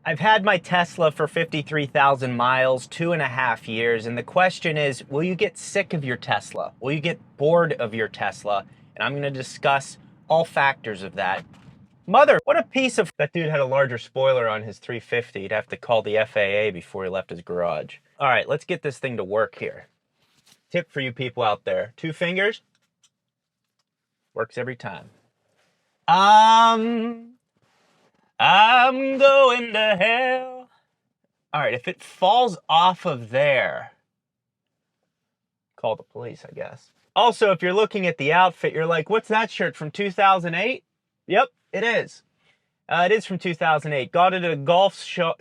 I've had my Tesla for 53,000 miles, 2.5 years, and the question is, will you get sick of your Tesla? Will you get bored of your Tesla? And I'm gonna discuss all factors of that. Mother, what a piece of... That dude had a larger spoiler on his 350. He'd have to call the FAA before he left his garage. All right, let's get this thing to work here. Tip for you people out there, 2 fingers, works every time. I'm going to hell. All right, if it falls off of there, call the police, I guess. Also, if you're looking at the outfit, you're like, what's that shirt from 2008? Yep, it is. It is from 2008. Got it at a golf show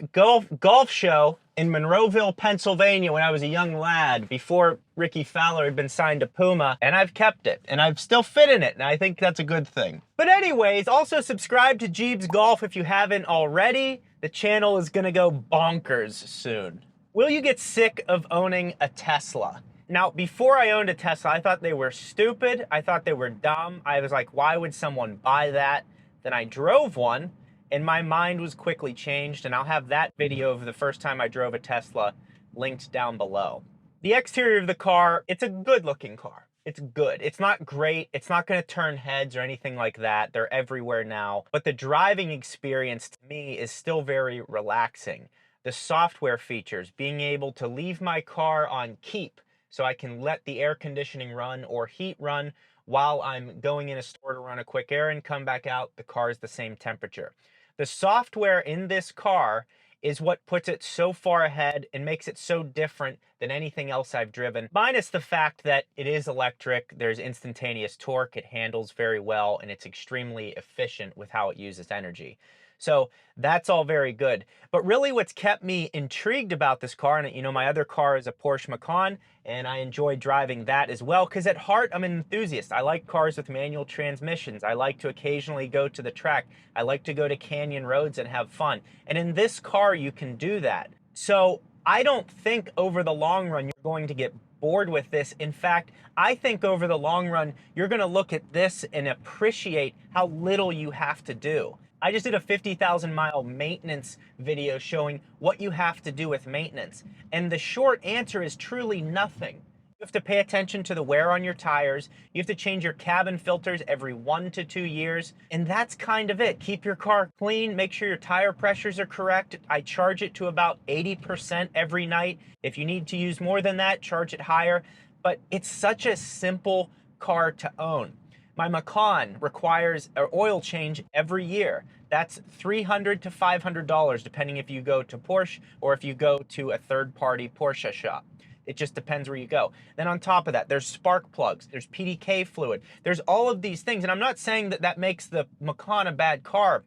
in Monroeville, Pennsylvania when I was a young lad before Ricky Fowler had been signed to Puma, and I've kept it, and I've still fit in it, and I think that's a good thing. But anyways, also subscribe to Gjeebs Golf if you haven't already. The channel is gonna go bonkers soon. Will you get sick of owning a Tesla? Now, before I owned a Tesla, I thought they were stupid. I thought they were dumb. I was like, why would someone buy that? Then I drove one, and my mind was quickly changed, and I'll have that video of the first time I drove a Tesla linked down below. The exterior of the car, it's a good-looking car. It's good. It's not great. It's not going to turn heads or anything like that. They're everywhere now. But the driving experience, to me, is still very relaxing. The software features, being able to leave my car on keep so I can let the air conditioning run or heat run while I'm going in a store to run a quick errand, come back out, the car is the same temperature. The software in this car is what puts it so far ahead and makes it so different than anything else I've driven, minus the fact that it is electric, there's instantaneous torque, it handles very well, and it's extremely efficient with how it uses energy. So that's all very good. But really what's kept me intrigued about this car, and you know, my other car is a Porsche Macan, and I enjoy driving that as well, because at heart, I'm an enthusiast. I like cars with manual transmissions. I like to occasionally go to the track. I like to go to canyon roads and have fun. And in this car, you can do that. So I don't think over the long run, you're going to get bored with this. In fact, I think over the long run, you're gonna look at this and appreciate how little you have to do. I just did a 50,000 mile maintenance video showing what you have to do with maintenance. And the short answer is truly nothing. You have to pay attention to the wear on your tires. You have to change your cabin filters every 1 to 2 years. And that's kind of it. Keep your car clean, make sure your tire pressures are correct. I charge it to about 80% every night. If you need to use more than that, charge it higher. But it's such a simple car to own. My Macan requires an oil change every year. That's $300 to $500, depending if you go to Porsche or if you go to a third-party Porsche shop. It just depends where you go. Then on top of that, there's spark plugs, there's PDK fluid, there's all of these things. And I'm not saying that that makes the Macan a bad car,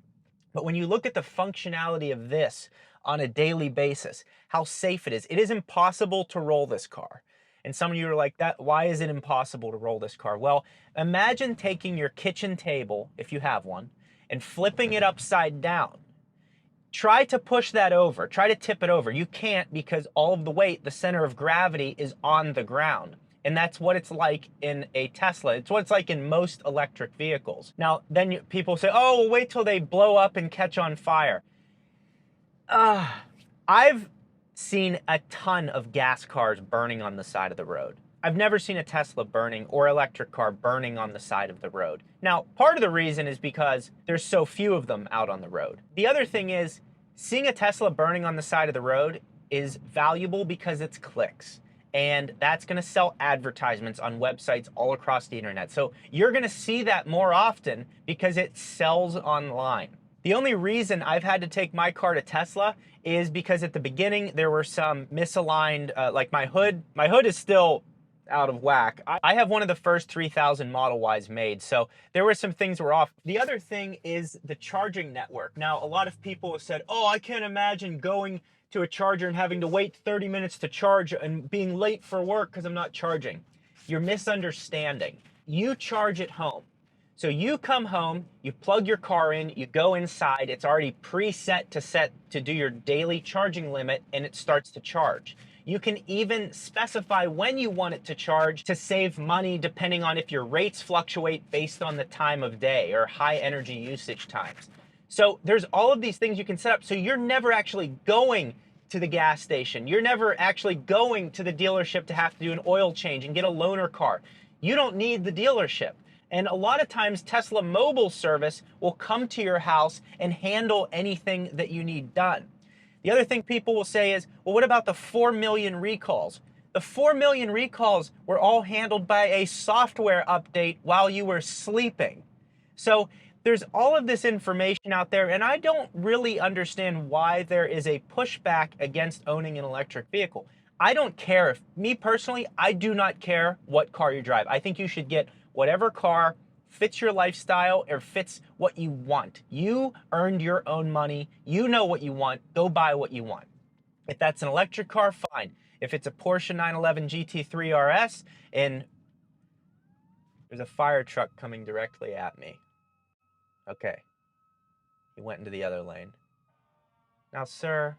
but when you look at the functionality of this on a daily basis, how safe it is impossible to roll this car. And some of you are like, why is it impossible to roll this car? Well, imagine taking your kitchen table, if you have one, and flipping it upside down. Try to push that over. Try to tip it over. You can't, because all of the weight, the center of gravity, is on the ground. And that's what it's like in a Tesla. It's what it's like in most electric vehicles. Now, then people say, oh, well, wait till they blow up and catch on fire. I've seen a ton of gas cars burning on the side of the road. I've never seen a Tesla burning or electric car burning on the side of the road. Now, part of the reason is because there's so few of them out on the road. The other thing is, seeing a Tesla burning on the side of the road is valuable because it's clicks. And that's gonna sell advertisements on websites all across the internet. So you're gonna see that more often because it sells online. The only reason I've had to take my car to Tesla is because at the beginning there were some misaligned, like my hood is still out of whack. I have one of the first 3000 Model Ys made, so there were some things were off. The other thing is the charging network. Now, a lot of people have said, oh, I can't imagine going to a charger and having to wait 30 minutes to charge and being late for work because I'm not charging. You're misunderstanding. You charge at home. So you come home, you plug your car in, you go inside, it's already preset to do your daily charging limit, and it starts to charge. You can even specify when you want it to charge to save money depending on if your rates fluctuate based on the time of day or high energy usage times. So there's all of these things you can set up so you're never actually going to the gas station. You're never actually going to the dealership to have to do an oil change and get a loaner car. You don't need the dealership. And a lot of times Tesla mobile service will come to your house and handle anything that you need done. The other thing people will say is, well, what about the 4 million recalls? The 4 million recalls were all handled by a software update while you were sleeping. So there's all of this information out there, and I don't really understand why there is a pushback against owning an electric vehicle. I don't care. Me personally, I do not care what car you drive. I think you should get whatever car fits your lifestyle or fits what you want. You earned your own money. You know what you want. Go buy what you want. If that's an electric car, fine. If it's a Porsche 911 GT3 RS, and there's a fire truck coming directly at me. Okay. He went into the other lane. Now, sir,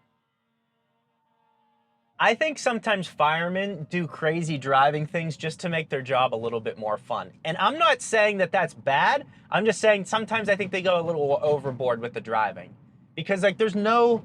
I think sometimes firemen do crazy driving things just to make their job a little bit more fun. And I'm not saying that that's bad. I'm just saying sometimes I think they go a little overboard with the driving. Because, like, there's no...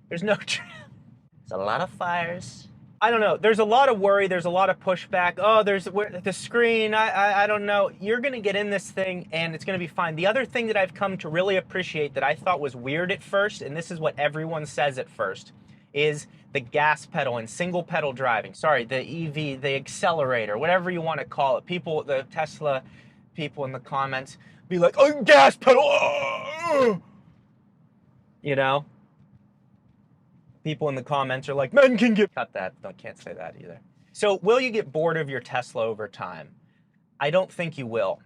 There's a lot of fires. I don't know. There's a lot of worry. There's a lot of pushback. Oh, there's the screen. I don't know. You're going to get in this thing and it's going to be fine. The other thing that I've come to really appreciate that I thought was weird at first, and this is what everyone says at first, is the gas pedal and single pedal driving. Sorry, the EV, the accelerator, whatever you want to call it. People, the Tesla people in the comments be like, oh, gas pedal. Oh! You know? People in the comments are like, men can get... Cut that. I can't say that either. So will you get bored of your Tesla over time? I don't think you will.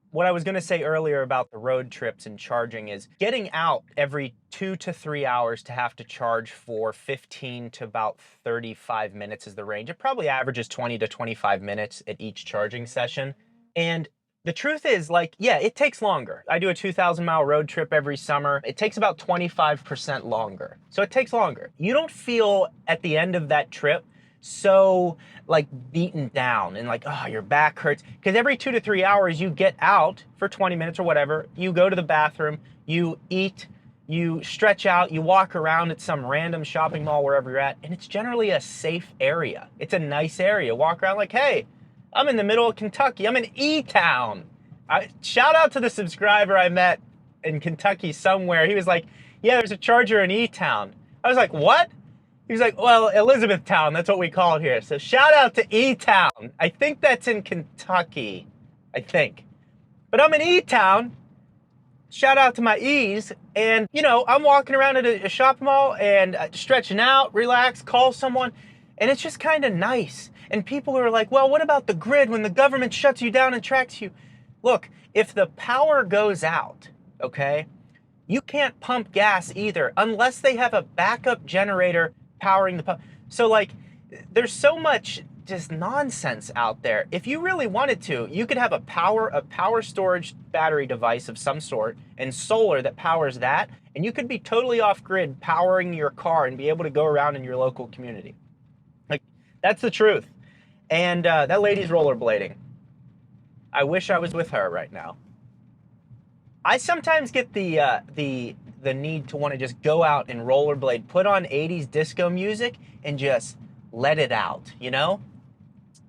What I was going to say earlier about the road trips and charging is getting out every 2 to 3 hours to have to charge for 15 to about 35 minutes is the range. It probably averages 20 to 25 minutes at each charging session. And the truth is, like, yeah, it takes longer. I do a 2,000-mile road trip every summer. It takes about 25% longer. So it takes longer. You don't feel at the end of that trip so, like, beaten down and like, oh, your back hurts. Because every 2 to 3 hours, you get out for 20 minutes or whatever. You go to the bathroom, you eat, you stretch out, you walk around at some random shopping mall wherever you're at, and it's generally a safe area. It's a nice area. Walk around like, hey, I'm in the middle of Kentucky. I'm in E-Town. Shout out to the subscriber I met in Kentucky somewhere. He was like, yeah, there's a charger in E-Town. I was like, what? He was like, well, Elizabethtown, that's what we call it here. So shout out to E-Town. I think that's in Kentucky, I think. But I'm in E-Town. Shout out to my E's. And, you know, I'm walking around at a shopping mall and stretching out, relax, call someone. And it's just kind of nice. And people are like, well, what about the grid when the government shuts you down and tracks you? Look, if the power goes out, okay, you can't pump gas either unless they have a backup generator powering the pump. So, like, there's so much just nonsense out there. If you really wanted to, you could have a power storage battery device of some sort and solar that powers that, and you could be totally off grid powering your car and be able to go around in your local community. Like, that's the truth. And that lady's rollerblading. I wish I was with her right now. I sometimes get the need to want to just go out and rollerblade, put on 80s disco music, and just let it out, you know?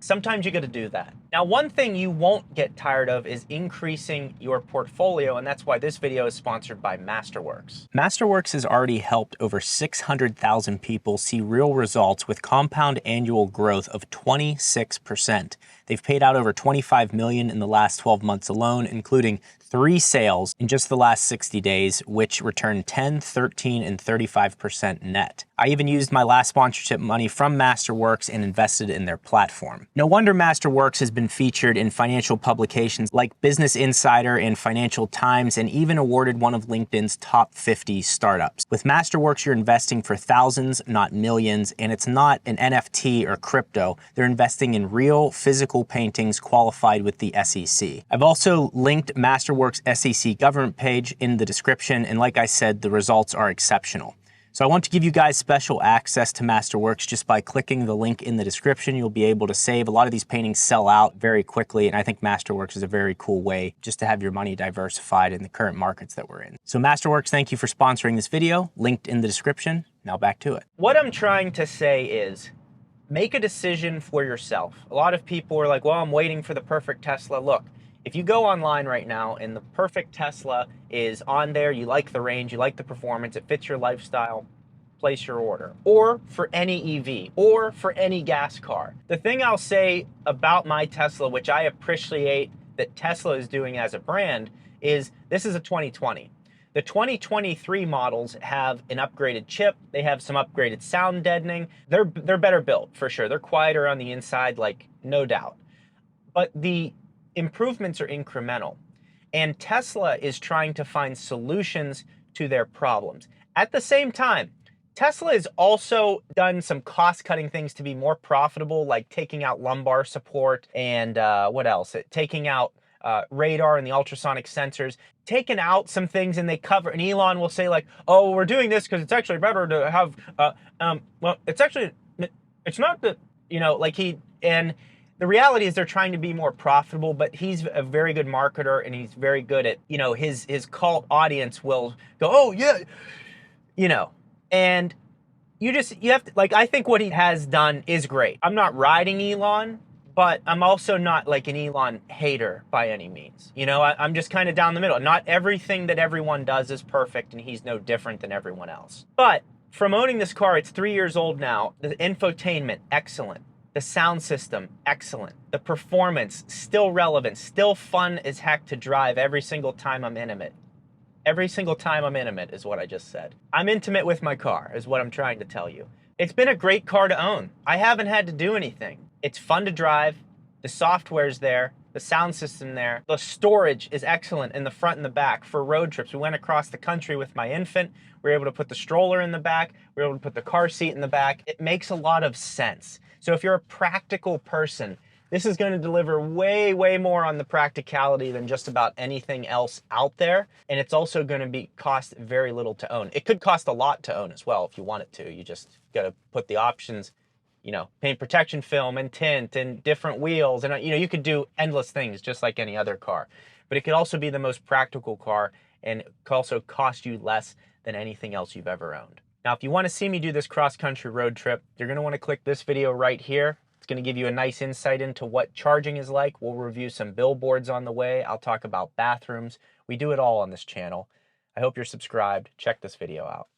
Sometimes you got to do that. Now, one thing you won't get tired of is increasing your portfolio, and that's why this video is sponsored by Masterworks. Masterworks has already helped over 600,000 people see real results with compound annual growth of 26%. They've paid out over $25 million in the last 12 months alone, including 3 sales in just the last 60 days, which returned 10, 13, and 35% net. I even used my last sponsorship money from Masterworks and invested in their platform. No wonder Masterworks has been featured in financial publications like Business Insider and Financial Times, and even awarded one of LinkedIn's top 50 startups. With Masterworks, you're investing for thousands, not millions, and it's not an NFT or crypto. They're investing in real physical paintings qualified with the SEC. I've also linked Masterworks' SEC government page in the description, and like I said, the results are exceptional. So I want to give you guys special access to Masterworks just by clicking the link in the description. You'll be able to save. A lot of these paintings sell out very quickly, and I think Masterworks is a very cool way just to have your money diversified in the current markets that we're in. So Masterworks, thank you for sponsoring this video. Linked in the description. Now back to it. What I'm trying to say is, make a decision for yourself. A lot of people are like, well, I'm waiting for the perfect Tesla. Look, if you go online right now and the perfect Tesla is on there, you like the range, you like the performance, it fits your lifestyle, place your order. Or for any EV, or for any gas car. The thing I'll say about my Tesla, which I appreciate that Tesla is doing as a brand, is this is a 2020. The 2023 models have an upgraded chip. They have some upgraded sound deadening. They're better built, for sure. They're quieter on the inside, like, no doubt. But the improvements are incremental. And Tesla is trying to find solutions to their problems. At the same time, Tesla has also done some cost-cutting things to be more profitable, like taking out lumbar support and what else? Taking out radar and the ultrasonic sensors, taking out some things, and they cover. And Elon will say like, "Oh, we're doing this because it's actually better to have." Well, it's not that, you know, like and the reality is they're trying to be more profitable, but he's a very good marketer and he's very good at, you know, his cult audience will go, "Oh yeah," you know, and you have to, like, I think what he has done is great. I'm not riding Elon, but I'm also not like an Elon hater by any means. You know, I'm just kind of down the middle. Not everything that everyone does is perfect, and he's no different than everyone else. But from owning this car, it's 3 years old now. The infotainment, excellent. The sound system, excellent. The performance, still relevant, still fun as heck to drive every single time I'm intimate. Every single time I'm intimate is what I just said. I'm intimate with my car is what I'm trying to tell you. It's been a great car to own. I haven't had to do anything. It's fun to drive. The software's there. The sound system there. The storage is excellent in the front and the back for road trips. We went across the country with my infant. We were able to put the stroller in the back. We were able to put the car seat in the back. It makes a lot of sense. So if you're a practical person, this is going to deliver way, way more on the practicality than just about anything else out there. And it's also going to cost very little to own. It could cost a lot to own as well if you want it to. You just got to put the options, you know, paint protection film and tint and different wheels. And, you know, you could do endless things just like any other car. But it could also be the most practical car, and it could also cost you less than anything else you've ever owned. Now, if you want to see me do this cross-country road trip, you're going to want to click this video right here. It's going to give you a nice insight into what charging is like. We'll review some billboards on the way. I'll talk about bathrooms. We do it all on this channel. I hope you're subscribed. Check this video out.